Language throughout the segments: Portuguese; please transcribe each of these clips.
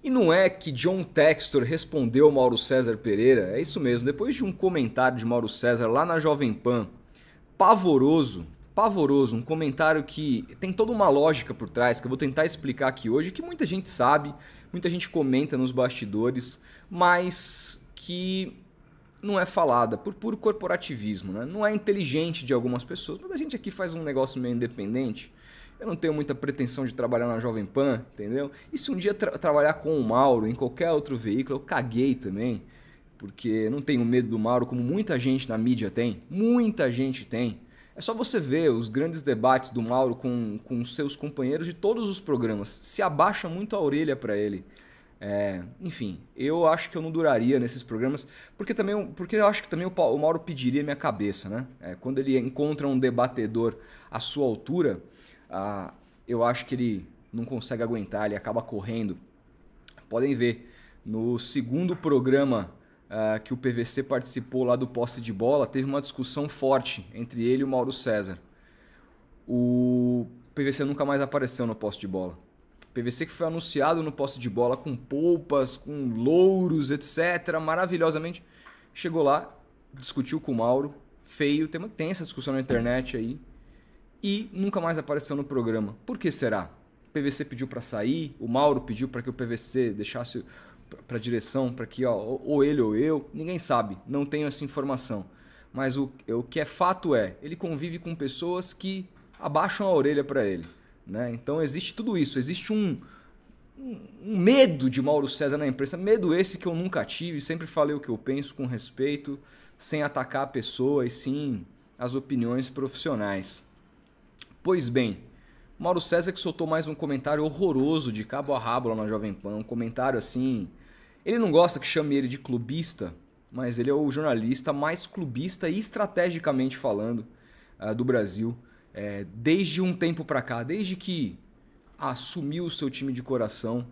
E não é que John Textor respondeu ao Mauro César Pereira, é isso mesmo, depois de um comentário de Mauro César lá na Jovem Pan, pavoroso, um comentário que tem toda uma lógica por trás, que eu vou tentar explicar aqui hoje, que muita gente sabe, muita gente comenta nos bastidores, mas que não é falada por puro corporativismo, né? Não é inteligente de algumas pessoas, mas a gente aqui faz um negócio meio independente. Eu não tenho muita pretensão de trabalhar na Jovem Pan, entendeu? E se um dia trabalhar com o Mauro em qualquer outro veículo, eu caguei também, porque não tenho medo do Mauro como muita gente na mídia tem. Muita gente tem. É só você ver os grandes debates do Mauro com seus companheiros de todos os programas. Se abaixa muito a orelha para ele. Enfim, eu acho que eu não duraria nesses programas, porque eu acho que também o Mauro pediria minha cabeça, né? Quando ele encontra um debatedor à sua altura, eu acho que ele não consegue aguentar, ele acaba correndo. Podem ver, no segundo programa que o PVC participou lá do Posse de Bola, teve uma discussão forte entre ele e o Mauro César. O PVC nunca mais apareceu no Posse de Bola. O PVC que foi anunciado no Posse de Bola com polpas, com louros, etc. Maravilhosamente. Chegou lá, discutiu com o Mauro, feio, tem essa discussão na internet aí. E nunca mais apareceu no programa. Por que será? O PVC pediu para sair, o Mauro pediu para que o PVC deixasse para a direção, para que ou ele ou eu, ninguém sabe, não tenho essa informação. Mas o que é fato ele convive com pessoas que abaixam a orelha para ele, né? Então existe tudo isso, existe um medo de Mauro César na imprensa, medo esse que eu nunca tive, sempre falei o que eu penso com respeito, sem atacar a pessoa e sim as opiniões profissionais. Pois bem, Mauro César que soltou mais um comentário horroroso de cabo a rabo lá na Jovem Pan, um comentário assim... Ele não gosta que chame ele de clubista, mas ele é o jornalista mais clubista e estrategicamente falando do Brasil, desde um tempo para cá, desde que assumiu o seu time de coração,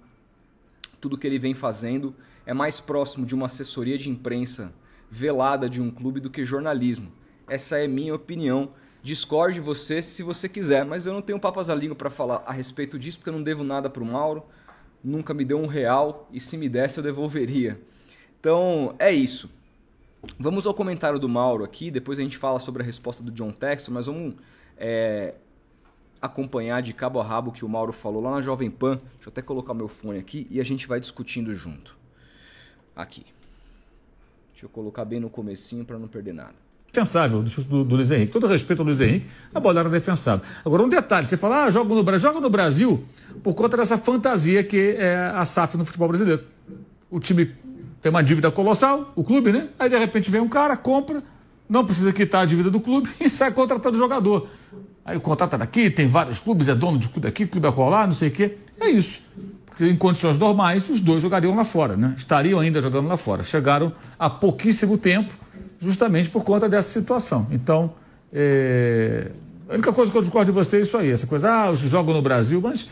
tudo que ele vem fazendo é mais próximo de uma assessoria de imprensa velada de um clube do que jornalismo. Essa é minha opinião. Discorde você se você quiser, mas eu não tenho papas à língua para falar a respeito disso, porque eu não devo nada para o Mauro, nunca me deu R$1 e se me desse eu devolveria. Então é isso. Vamos ao comentário do Mauro aqui, depois a gente fala sobre a resposta do John Textor, mas vamos acompanhar de cabo a rabo o que o Mauro falou lá na Jovem Pan. Deixa eu até colocar meu fone aqui e a gente vai discutindo junto. Aqui. Deixa eu colocar bem no comecinho para não perder nada. Defensável do Luiz Henrique. Todo respeito ao Luiz Henrique, a bola era defensável. Agora, um detalhe, você fala, joga no Brasil por conta dessa fantasia que é a SAF no futebol brasileiro. O time tem uma dívida colossal, o clube, né? Aí, de repente, vem um cara, compra, não precisa quitar a dívida do clube e sai contratando o jogador. Aí o contrato é daqui, tem vários clubes, é dono de clube aqui, clube acolá, não sei o quê. É isso. Porque em condições normais, os dois jogariam lá fora, né? Estariam ainda jogando lá fora. Chegaram há pouquíssimo tempo, justamente por conta dessa situação. Então, a única coisa que eu discordo de você é isso aí, essa coisa, os jogam no Brasil, mas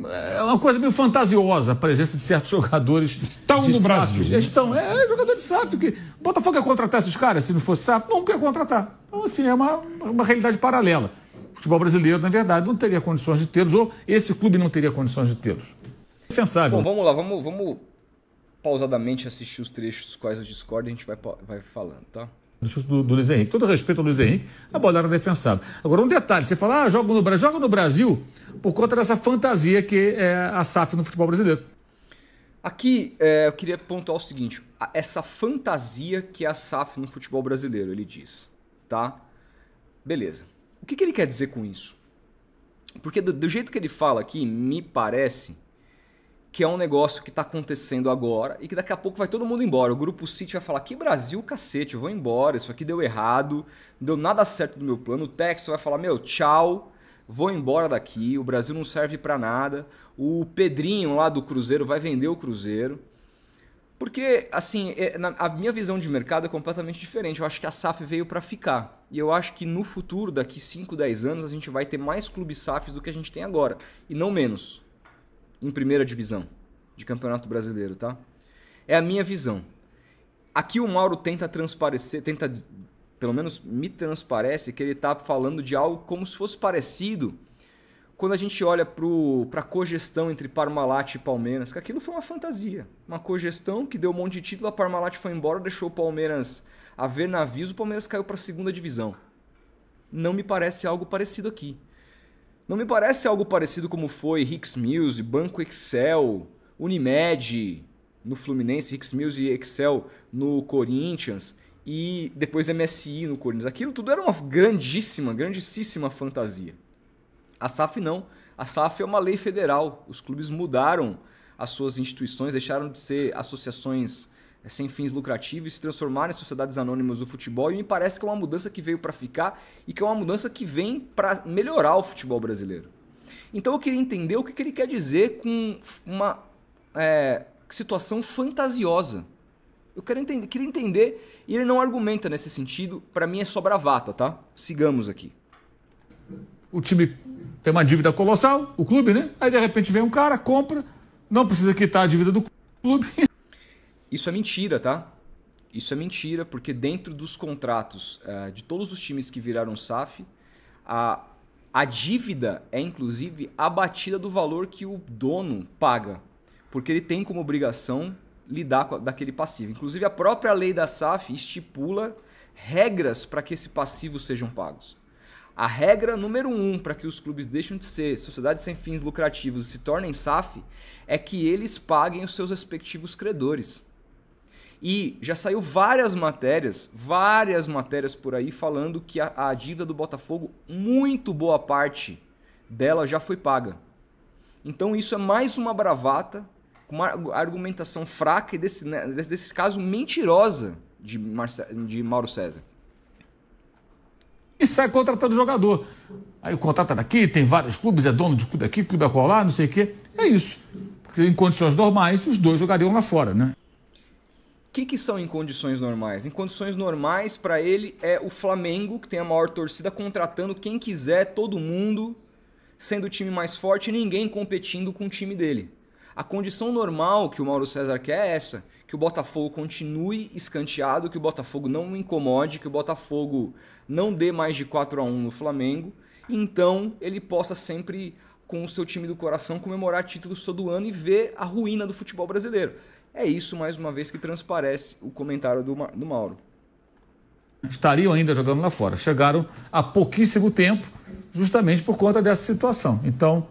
é uma coisa meio fantasiosa a presença de certos jogadores. Estão no Brasil. Né? Estão, jogador de SAF. Que o Botafogo ia contratar esses caras, se não fosse SAF, nunca ia contratar. Então, assim, é uma realidade paralela. O futebol brasileiro, na verdade, não teria condições de tê-los, ou esse clube não teria condições de tê-los. Defensável. Bom, vamos lá, vamos pausadamente assistir os trechos dos quais eu discordo e a gente vai falando, tá? Do Luiz Henrique. Todo respeito ao Luiz Henrique, a bola era defensável. Agora, um detalhe, você fala, joga no Brasil por conta dessa fantasia que é a SAF no futebol brasileiro. Aqui, eu queria pontuar o seguinte, essa fantasia que é a SAF no futebol brasileiro, ele diz, tá? Beleza. O que ele quer dizer com isso? Porque do jeito que ele fala aqui, me parece que é um negócio que está acontecendo agora e que daqui a pouco vai todo mundo embora. O Grupo City vai falar, que Brasil, cacete, eu vou embora, isso aqui deu errado, não deu nada certo do meu plano. O Texto vai falar, meu, tchau, vou embora daqui, o Brasil não serve para nada. O Pedrinho lá do Cruzeiro vai vender o Cruzeiro. Porque, assim, a minha visão de mercado é completamente diferente. Eu acho que a SAF veio para ficar. E eu acho que no futuro, daqui 5, 10 anos, a gente vai ter mais clubes SAFs do que a gente tem agora. E não menos. Em primeira divisão de Campeonato Brasileiro, tá? É a minha visão. Aqui o Mauro tenta transparecer, pelo menos me transparece, que ele tá falando de algo como se fosse parecido quando a gente olha para a cogestão entre Parmalat e Palmeiras, que aquilo foi uma fantasia. Uma cogestão que deu um monte de título, a Parmalat foi embora, deixou o Palmeiras a ver navios, o Palmeiras caiu para a segunda divisão. Não me parece algo parecido aqui. Não me parece algo parecido como foi Hicks Mills, Banco Excel, Unimed no Fluminense, Hicks Mills e Excel no Corinthians e depois MSI no Corinthians. Aquilo tudo era uma grandíssima fantasia. A SAF não. A SAF é uma lei federal. Os clubes mudaram as suas instituições, deixaram de ser associações sem fins lucrativos e se transformaram em sociedades anônimas do futebol. E me parece que é uma mudança que veio para ficar e que é uma mudança que vem para melhorar o futebol brasileiro. Então eu queria entender o que ele quer dizer com uma situação fantasiosa. Eu queria entender e ele não argumenta nesse sentido. Para mim é só bravata, tá? Sigamos aqui. O time tem uma dívida colossal, o clube, né? Aí de repente vem um cara, compra, não precisa quitar a dívida do clube. Isso é mentira, tá? Isso é mentira, porque dentro dos contratos de todos os times que viraram SAF, a dívida é inclusive abatida do valor que o dono paga, porque ele tem como obrigação lidar daquele passivo. Inclusive a própria lei da SAF estipula regras para que esse passivo sejam pagos. A regra número 1 para que os clubes deixem de ser sociedades sem fins lucrativos e se tornem SAF é que eles paguem os seus respectivos credores. E já saiu várias matérias por aí falando que a dívida do Botafogo, muito boa parte dela já foi paga. Então isso é mais uma bravata, com uma argumentação fraca e desse caso mentirosa de Mauro César. E sai contratando jogador. Aí o contrato é daqui, tem vários clubes, é dono de clube daqui, clube acolá, não sei o quê. É isso. Porque em condições normais, os dois jogariam lá fora, né? O que são em condições normais? Em condições normais, para ele, é o Flamengo, que tem a maior torcida, contratando quem quiser, todo mundo, sendo o time mais forte e ninguém competindo com o time dele. A condição normal que o Mauro César quer é essa, que o Botafogo continue escanteado, que o Botafogo não o incomode, que o Botafogo não dê mais de 4-1 no Flamengo, e então ele possa sempre, com o seu time do coração, comemorar títulos todo ano e ver a ruína do futebol brasileiro. É isso, mais uma vez, que transparece o comentário do Mauro. Estariam ainda jogando lá fora. Chegaram há pouquíssimo tempo, justamente por conta dessa situação. Então,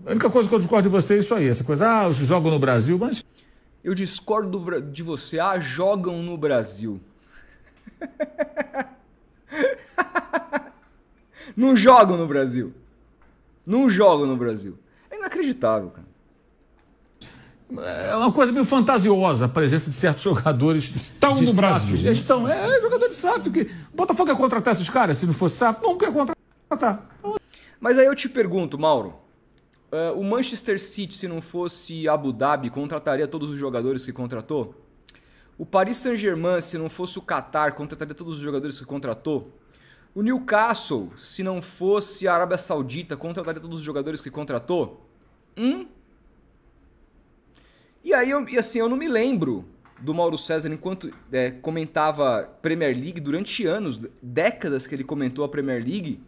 a única coisa que eu discordo de você é isso aí. Essa coisa, jogam no Brasil, mas... Eu discordo de você. Jogam no Brasil. Não jogam no Brasil. Não jogam no Brasil. É inacreditável, cara. É uma coisa meio fantasiosa a presença de certos jogadores. Estão no Brasil. Né? Estão, jogadores de SAF. Que... Botafogo ia contratar esses caras se não fosse SAF? Nunca ia contratar. Mas aí eu te pergunto, Mauro. O Manchester City, se não fosse Abu Dhabi, contrataria todos os jogadores que contratou? O Paris Saint-Germain, se não fosse o Qatar, contrataria todos os jogadores que contratou? O Newcastle, se não fosse a Arábia Saudita, contrataria todos os jogadores que contratou? E aí, eu não me lembro do Mauro César, enquanto comentava Premier League, durante anos, décadas que ele comentou a Premier League,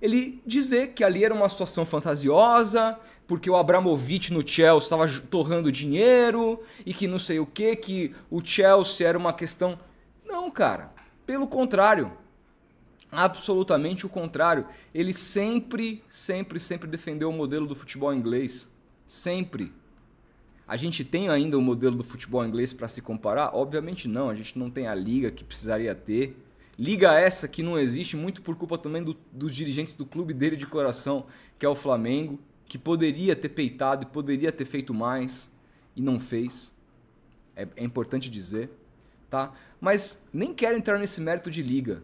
ele dizer que ali era uma situação fantasiosa, porque o Abramovich no Chelsea estava torrando dinheiro, e que não sei o que o Chelsea era uma questão... Não, cara. Pelo contrário. Absolutamente o contrário. Ele sempre defendeu o modelo do futebol inglês. Sempre. A gente tem ainda o modelo do futebol inglês para se comparar? Obviamente não. A gente não tem a liga que precisaria ter. Liga essa que não existe, muito por culpa também dos dirigentes do clube dele de coração, que é o Flamengo, que poderia ter peitado e poderia ter feito mais e não fez. É importante dizer, tá? Mas nem quero entrar nesse mérito de liga.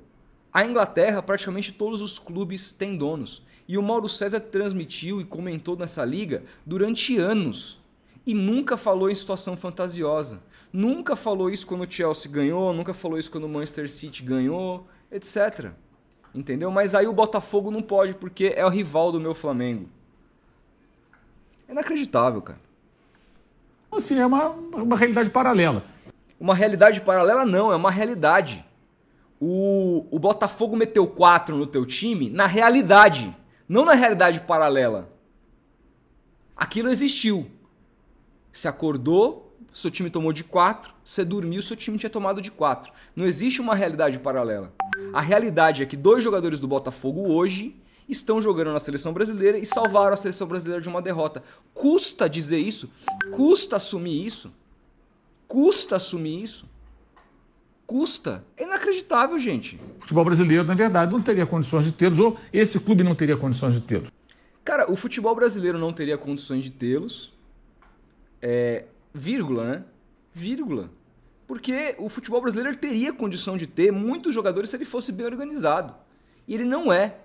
A Inglaterra, praticamente todos os clubes têm donos. E o Mauro César transmitiu e comentou nessa liga durante anos. E nunca falou em situação fantasiosa. Nunca falou isso quando o Chelsea ganhou, nunca falou isso quando o Manchester City ganhou, etc. Entendeu? Mas aí o Botafogo não pode, porque é o rival do meu Flamengo. É inacreditável, cara. Assim, é uma realidade paralela. Uma realidade paralela não, é uma realidade. O Botafogo meteu 4 no teu time na realidade. Não na realidade paralela. Aquilo existiu. Você acordou, seu time tomou de 4, você dormiu, seu time tinha tomado de 4. Não existe uma realidade paralela. A realidade é que 2 jogadores do Botafogo hoje estão jogando na seleção brasileira e salvaram a seleção brasileira de uma derrota. Custa dizer isso? Custa assumir isso? Custa assumir isso? Custa? É inacreditável, gente. O futebol brasileiro, na verdade, não teria condições de tê-los, ou esse clube não teria condições de tê-los. Cara, o futebol brasileiro não teria condições de tê-los, vírgula, né? Vírgula. Porque o futebol brasileiro teria condição de ter muitos jogadores se ele fosse bem organizado. E ele não é.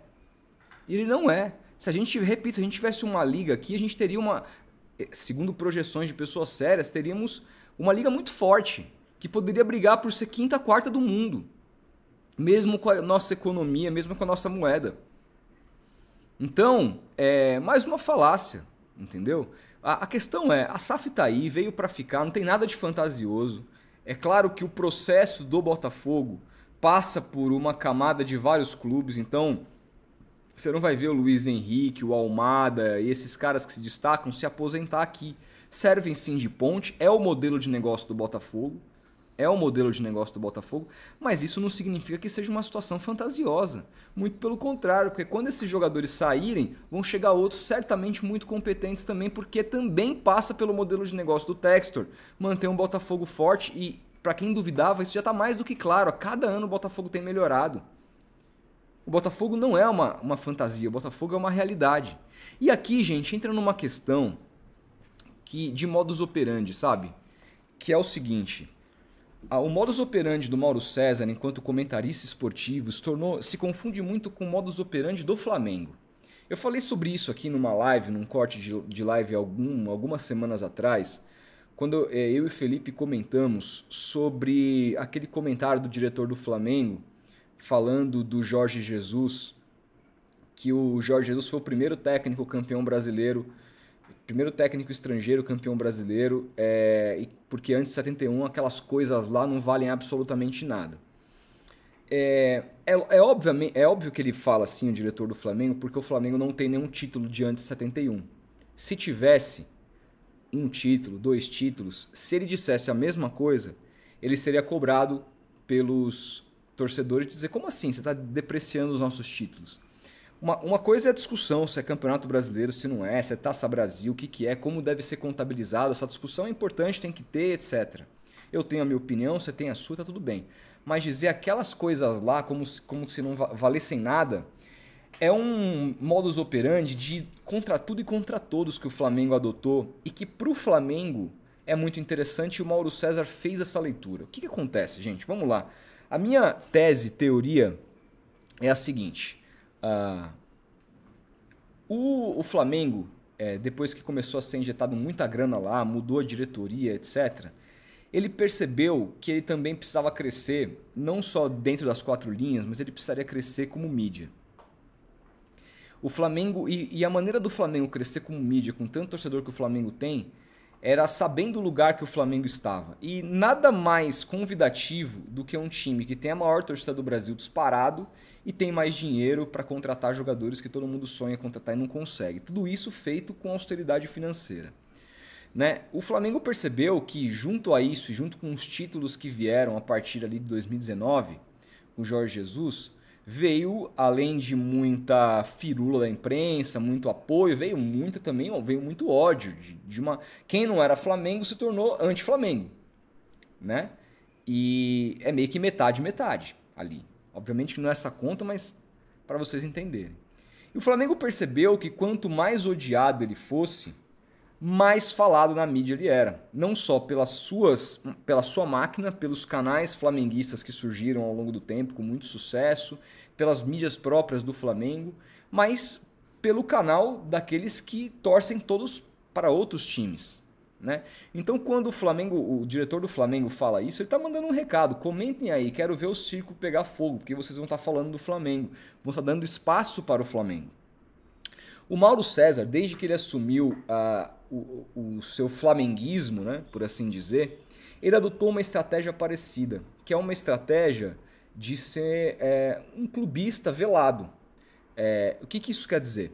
Ele não é. Se a gente, repito, se a gente tivesse uma liga aqui, a gente teria uma, segundo projeções de pessoas sérias, teríamos uma liga muito forte, que poderia brigar por ser quinta, quarta do mundo. Mesmo com a nossa economia, mesmo com a nossa moeda. Então, é mais uma falácia, entendeu? A questão é, a SAF tá aí, veio para ficar, não tem nada de fantasioso. É claro que o processo do Botafogo passa por uma camada de vários clubes, então você não vai ver o Luiz Henrique, o Almada e esses caras que se destacam se aposentar aqui. Servem sim de ponte, é o modelo de negócio do Botafogo. É o modelo de negócio do Botafogo, mas isso não significa que seja uma situação fantasiosa. Muito pelo contrário, porque quando esses jogadores saírem, vão chegar outros certamente muito competentes também, porque também passa pelo modelo de negócio do Textor, manter um Botafogo forte e, para quem duvidava, isso já está mais do que claro. A cada ano o Botafogo tem melhorado. O Botafogo não é uma fantasia, o Botafogo é uma realidade. E aqui, gente, entra numa questão que de modus operandi, sabe? Que é o seguinte... O modus operandi do Mauro César, enquanto comentarista esportivo, se confunde muito com o modus operandi do Flamengo. Eu falei sobre isso aqui numa live, num corte de live algumas semanas atrás, quando eu e Felipe comentamos sobre aquele comentário do diretor do Flamengo, falando do Jorge Jesus, que o Jorge Jesus foi o primeiro técnico campeão brasileiro, primeiro técnico estrangeiro campeão brasileiro, porque antes de 71 aquelas coisas lá não valem absolutamente nada. É óbvio que ele fala assim, o diretor do Flamengo, porque o Flamengo não tem nenhum título de antes de 71. Se tivesse um título, 2 títulos, se ele dissesse a mesma coisa, ele seria cobrado pelos torcedores de dizer, como assim? Você está depreciando os nossos títulos. Uma coisa é a discussão se é Campeonato Brasileiro, se não é, se é Taça Brasil, o que é, como deve ser contabilizado. Essa discussão é importante, tem que ter, etc. Eu tenho a minha opinião, você tem a sua, tá tudo bem. Mas dizer aquelas coisas lá como se não valessem nada é um modus operandi de contra tudo e contra todos que o Flamengo adotou e que para o Flamengo é muito interessante e o Mauro César fez essa leitura. O que acontece, gente? Vamos lá. A minha teoria é a seguinte... O Flamengo, depois que começou a ser injetado muita grana lá, mudou a diretoria, etc., ele percebeu que ele também precisava crescer, não só dentro das 4 linhas, mas ele precisaria crescer como mídia. O Flamengo, e a maneira do Flamengo crescer como mídia, com tanto torcedor que o Flamengo tem, era sabendo o lugar que o Flamengo estava. E nada mais convidativo do que um time que tem a maior torcida do Brasil disparado e tem mais dinheiro para contratar jogadores que todo mundo sonha contratar e não consegue. Tudo isso feito com austeridade financeira. Né? O Flamengo percebeu que junto a isso e junto com os títulos que vieram a partir ali de 2019, com o Jorge Jesus, veio, além de muita firula da imprensa, muito apoio, veio muito ódio. Quem não era Flamengo se tornou anti-Flamengo. Né? E é meio que metade ali. Obviamente que não é essa conta, mas para vocês entenderem. E o Flamengo percebeu que quanto mais odiado ele fosse, mais falado na mídia ele era. Não só pela sua máquina, pelos canais flamenguistas que surgiram ao longo do tempo com muito sucesso, pelas mídias próprias do Flamengo, mas pelo canal daqueles que torcem todos para outros times. Né? Então quando o diretor do Flamengo fala isso, ele está mandando um recado, comentem aí, quero ver o circo pegar fogo, porque vocês vão estar falando do Flamengo, vão estar dando espaço para o Flamengo. O Mauro César, desde que ele assumiu o seu flamenguismo, né, por assim dizer, ele adotou uma estratégia parecida, que é uma estratégia de ser um clubista velado. O que isso quer dizer?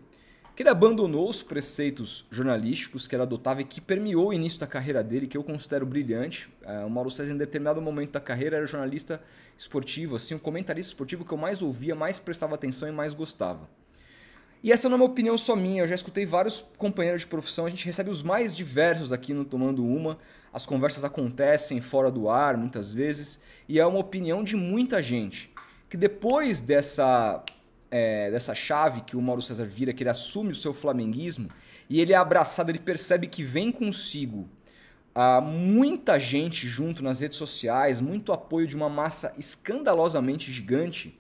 Que ele abandonou os preceitos jornalísticos que ele adotava e que permeou o início da carreira dele, que eu considero brilhante. O Mauro César, em determinado momento da carreira, era jornalista esportivo, assim, um comentarista esportivo que eu mais ouvia, mais prestava atenção e mais gostava. E essa não é uma opinião só minha, eu já escutei vários companheiros de profissão, a gente recebe os mais diversos aqui no Tomando Uma, as conversas acontecem fora do ar muitas vezes, e é uma opinião de muita gente, que depois dessa chave que o Mauro César vira, que ele assume o seu flamenguismo, e ele é abraçado, ele percebe que vem consigo muita gente junto nas redes sociais, muito apoio de uma massa escandalosamente gigante,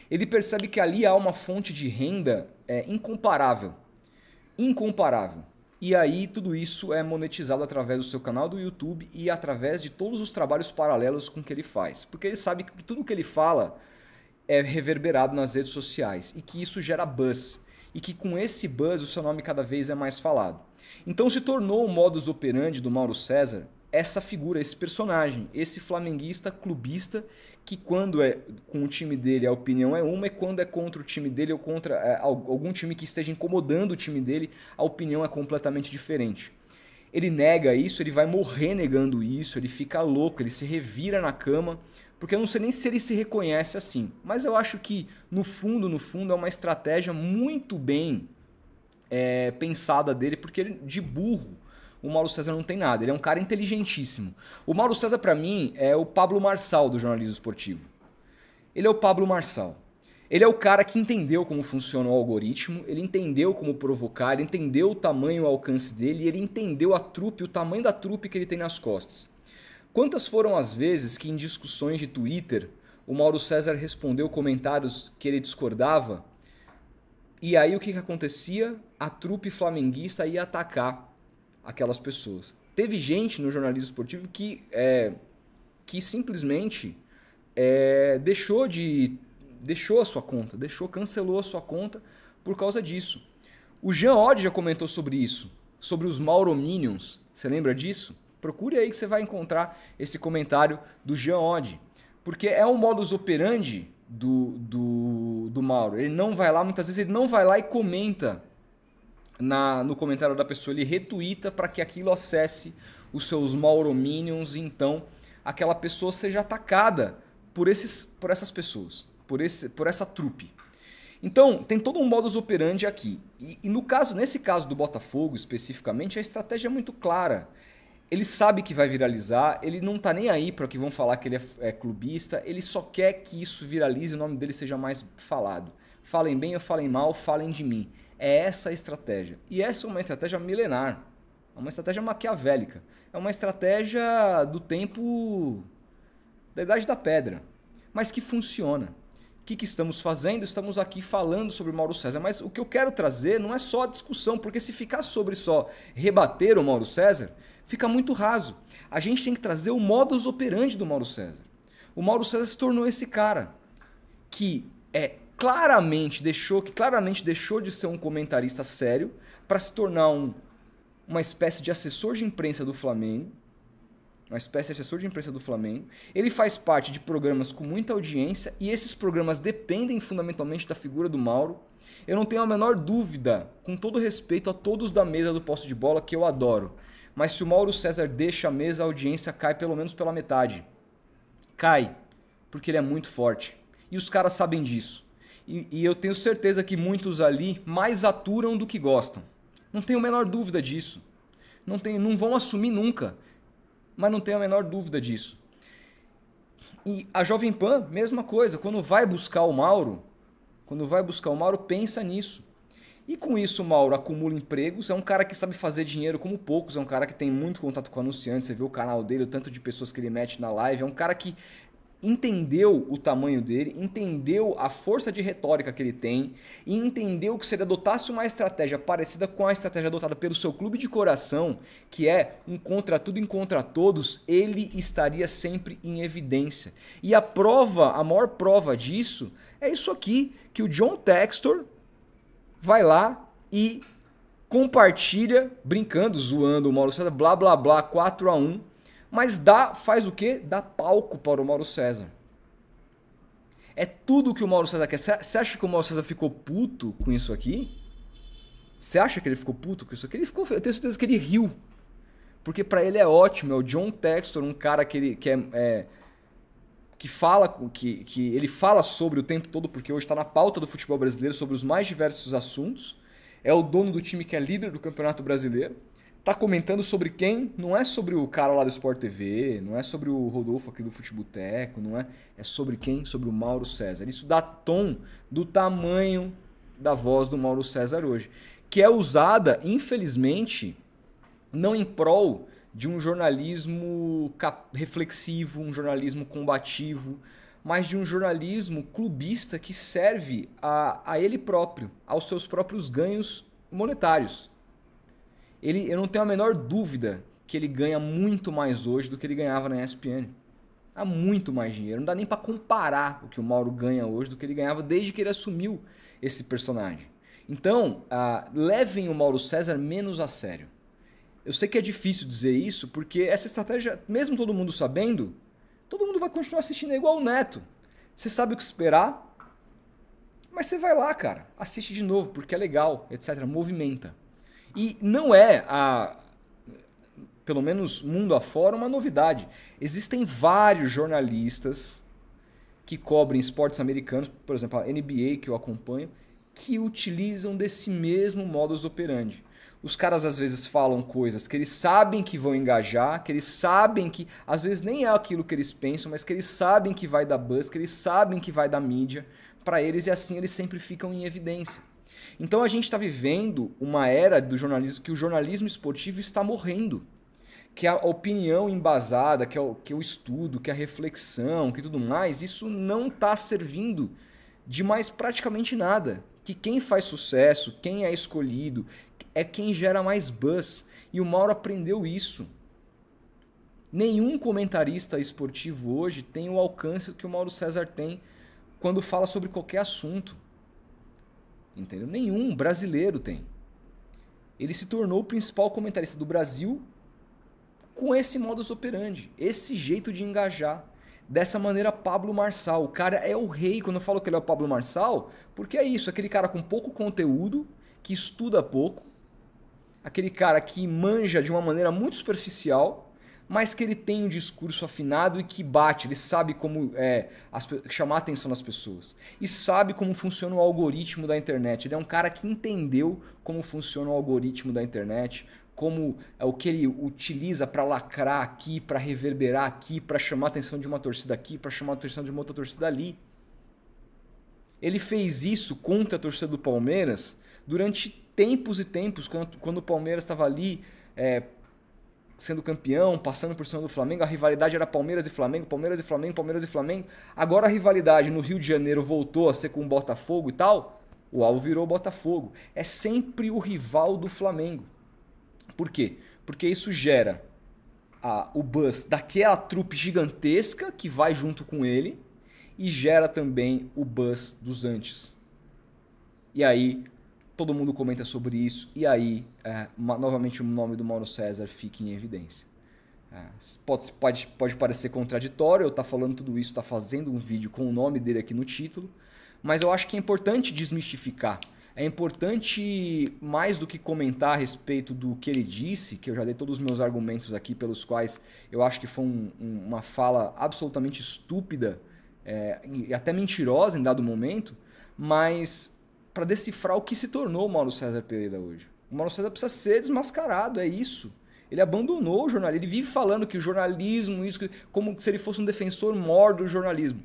ele percebe que ali há uma fonte de renda incomparável. Incomparável. E aí tudo isso é monetizado através do seu canal do YouTube e através de todos os trabalhos paralelos com que ele faz. Porque ele sabe que tudo que ele fala é reverberado nas redes sociais e que isso gera buzz. E que com esse buzz o seu nome cada vez é mais falado. Então se tornou o modus operandi do Mauro César essa figura, esse personagem, esse flamenguista, clubista, que quando é com o time dele a opinião é uma, e quando é contra o time dele ou contra algum time que esteja incomodando o time dele, a opinião é completamente diferente. Ele nega isso, ele vai morrer negando isso, ele fica louco, ele se revira na cama, porque eu não sei nem se ele se reconhece assim. Mas eu acho que, no fundo, é uma estratégia muito bem pensada dele, porque ele, de burro, o Mauro César não tem nada, ele é um cara inteligentíssimo. O Mauro César, para mim, é o Pablo Marçal do jornalismo esportivo. Ele é o Pablo Marçal. Ele é o cara que entendeu como funciona o algoritmo, ele entendeu como provocar, ele entendeu o tamanho e o alcance dele, e ele entendeu a trupe, o tamanho da trupe que ele tem nas costas. Quantas foram as vezes que em discussões de Twitter o Mauro César respondeu comentários que ele discordava, e aí o que acontecia? A trupe flamenguista ia atacar aquelas pessoas. Teve gente no jornalismo esportivo que simplesmente deixou a sua conta, cancelou a sua conta por causa disso. O Jean Oddi já comentou sobre isso, sobre os Maurominions. Você lembra disso? Procure aí que você vai encontrar esse comentário do Jean Oddi. Porque é um modus operandi do Mauro. Ele não vai lá, muitas vezes ele não vai lá e comenta no comentário da pessoa, ele retuita para que aquilo acesse os seus Maurominions e então aquela pessoa seja atacada por essas pessoas, por essa trupe. Então, tem todo um modus operandi aqui. E nesse caso do Botafogo, especificamente, a estratégia é muito clara. Ele sabe que vai viralizar, ele não tá nem aí para que vão falar que ele é clubista, ele só quer que isso viralize e o nome dele seja mais falado. Falem bem ou falem mal, falem de mim. É essa a estratégia. E essa é uma estratégia milenar. É uma estratégia maquiavélica. É uma estratégia do tempo da Idade da Pedra. Mas que funciona. O que estamos fazendo? Estamos aqui falando sobre o Mauro César. Mas o que eu quero trazer não é só a discussão, porque se ficar sobre só rebater o Mauro César, fica muito raso. A gente tem que trazer o modus operandi do Mauro César. O Mauro César se tornou esse cara que claramente deixou de ser um comentarista sério para se tornar uma espécie de assessor de imprensa do Flamengo. Ele faz parte de programas com muita audiência e esses programas dependem fundamentalmente da figura do Mauro. Eu não tenho a menor dúvida, com todo respeito a todos da mesa do Posse de Bola, que eu adoro. Mas se o Mauro César deixa a mesa, a audiência cai pelo menos pela metade. Cai, porque ele é muito forte. E os caras sabem disso. E eu tenho certeza que muitos ali mais aturam do que gostam. Não tenho a menor dúvida disso. Não vão assumir nunca. Mas não tenho a menor dúvida disso. E a Jovem Pan, mesma coisa. Quando vai buscar o Mauro, pensa nisso. E com isso o Mauro acumula empregos, é um cara que sabe fazer dinheiro como poucos, é um cara que tem muito contato com anunciantes, você vê o canal dele, o tanto de pessoas que ele mete na live, é um cara que entendeu o tamanho dele, entendeu a força de retórica que ele tem e entendeu que se ele adotasse uma estratégia parecida com a estratégia adotada pelo seu clube de coração, que é um contra tudo e contra todos, ele estaria sempre em evidência. E a maior prova disso é isso aqui, que o John Textor vai lá e compartilha, brincando, zoando o Mauro César, blá blá blá, 4-1, mas faz o quê? Dá palco para o Mauro César. É tudo que o Mauro César quer. Você acha que o Mauro César ficou puto com isso aqui? Você acha que ele ficou puto com isso aqui? Eu tenho certeza que ele riu. Porque pra ele é ótimo. É o John Textor, um cara que ele fala sobre o tempo todo, porque hoje está na pauta do futebol brasileiro, sobre os mais diversos assuntos. É o dono do time que é líder do Campeonato Brasileiro. Tá comentando sobre quem? Não é sobre o cara lá do Sport TV, não é sobre o Rodolfo aqui do Futeboteco, não é? É sobre quem? Sobre o Mauro César. Isso dá tom do tamanho da voz do Mauro César hoje, que é usada, infelizmente, não em prol de um jornalismo reflexivo, um jornalismo combativo, mas de um jornalismo clubista que serve a ele próprio, aos seus próprios ganhos monetários. Eu não tenho a menor dúvida que ele ganha muito mais hoje do que ele ganhava na ESPN. Há muito mais dinheiro. Não dá nem para comparar o que o Mauro ganha hoje do que ele ganhava desde que ele assumiu esse personagem. Então, levem o Mauro César menos a sério. Eu sei que é difícil dizer isso, porque essa estratégia, mesmo todo mundo sabendo, todo mundo vai continuar assistindo igual o Neto. Você sabe o que esperar, mas você vai lá, cara. Assiste de novo, porque é legal, etc. Movimenta. E não é, pelo menos mundo afora, uma novidade. Existem vários jornalistas que cobrem esportes americanos, por exemplo, a NBA, que eu acompanho, que utilizam desse mesmo modus operandi. Os caras às vezes falam coisas que eles sabem que vão engajar, que eles sabem que às vezes nem é aquilo que eles pensam, mas que eles sabem que vai dar buzz, que eles sabem que vai dar mídia para eles, e assim eles sempre ficam em evidência. Então a gente está vivendo uma era do jornalismo que o jornalismo esportivo está morrendo. Que a opinião embasada, que o estudo, que a reflexão, que tudo mais, isso não está servindo de mais praticamente nada. Que quem faz sucesso, quem é escolhido, é quem gera mais buzz. E o Mauro aprendeu isso. Nenhum comentarista esportivo hoje tem o alcance que o Mauro César tem quando fala sobre qualquer assunto. Entendeu? Nenhum brasileiro tem. Ele se tornou o principal comentarista do Brasil com esse modus operandi, esse jeito de engajar. Dessa maneira, Pablo Marçal. O cara é o rei. Quando eu falo que ele é o Pablo Marçal, porque é isso, aquele cara com pouco conteúdo, que estuda pouco, aquele cara que manja de uma maneira muito superficial, mas que ele tem um discurso afinado e que bate, ele sabe como chamar a atenção das pessoas. E sabe como funciona o algoritmo da internet. Ele é um cara que entendeu como funciona o algoritmo da internet, como é o que ele utiliza para lacrar aqui, para reverberar aqui, para chamar a atenção de uma torcida aqui, para chamar a atenção de uma outra torcida ali. Ele fez isso contra a torcida do Palmeiras durante tempos e tempos, quando o Palmeiras estava ali sendo campeão, passando por cima do Flamengo. A rivalidade era Palmeiras e Flamengo, Palmeiras e Flamengo, Palmeiras e Flamengo. Agora a rivalidade no Rio de Janeiro voltou a ser com o Botafogo e tal. O alvo virou o Botafogo. É sempre o rival do Flamengo. Por quê? Porque isso gera o buzz daquela trupe gigantesca que vai junto com ele e gera também o buzz dos antes. E aí todo mundo comenta sobre isso e aí novamente o nome do Mauro César fica em evidência. Pode parecer contraditório eu estar falando tudo isso, estar fazendo um vídeo com o nome dele aqui no título, mas eu acho que é importante desmistificar. É importante, mais do que comentar a respeito do que ele disse, que eu já dei todos os meus argumentos aqui pelos quais eu acho que foi uma fala absolutamente estúpida e até mentirosa em dado momento, mas para decifrar o que se tornou o Mauro César Pereira hoje. O Mauro César precisa ser desmascarado, é isso. Ele abandonou o jornalismo, ele vive falando que o jornalismo, como se ele fosse um defensor mor do jornalismo.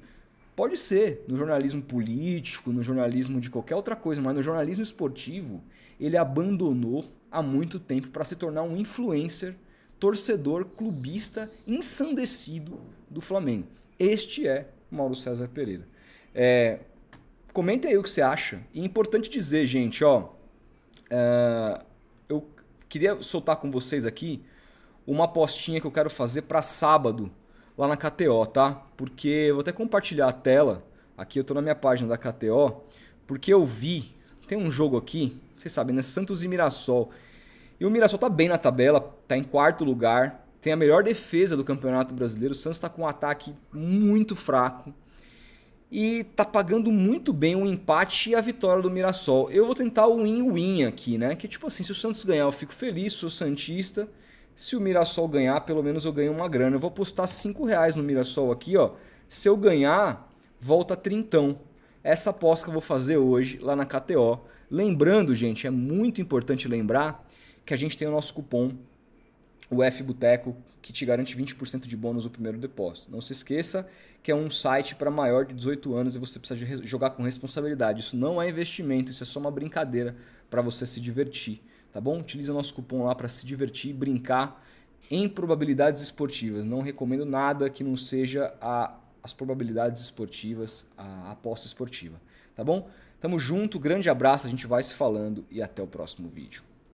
Pode ser, no jornalismo político, no jornalismo de qualquer outra coisa, mas no jornalismo esportivo, ele abandonou há muito tempo para se tornar um influencer, torcedor, clubista, ensandecido do Flamengo. Este é Mauro César Pereira. Comenta aí o que você acha. E é importante dizer, gente, eu queria soltar com vocês aqui uma apostinha que eu quero fazer para sábado, lá na KTO, tá? Porque eu vou até compartilhar a tela. Aqui eu tô na minha página da KTO. Porque eu vi, tem um jogo aqui, vocês sabem, né? Santos e Mirassol. E o Mirassol tá bem na tabela, tá em quarto lugar. Tem a melhor defesa do Campeonato Brasileiro. O Santos tá com um ataque muito fraco. E tá pagando muito bem o empate e a vitória do Mirassol. Eu vou tentar o win-win aqui, né? Que tipo assim, se o Santos ganhar eu fico feliz, sou santista. Se o Mirassol ganhar, pelo menos eu ganho uma grana. Eu vou apostar R$ 5 no Mirassol aqui, ó. Se eu ganhar, volta trintão. Essa aposta que eu vou fazer hoje lá na KTO. Lembrando, gente, é muito importante lembrar que a gente tem o nosso cupom, o FBoteco, que te garante 20% de bônus no primeiro depósito. Não se esqueça que é um site para maior de 18 anos e você precisa jogar com responsabilidade. Isso não é investimento, isso é só uma brincadeira para você se divertir, tá bom? Utilize o nosso cupom lá para se divertir e brincar em probabilidades esportivas. Não recomendo nada que não seja as probabilidades esportivas, a aposta esportiva, tá bom? Tamo junto, grande abraço, a gente vai se falando e até o próximo vídeo.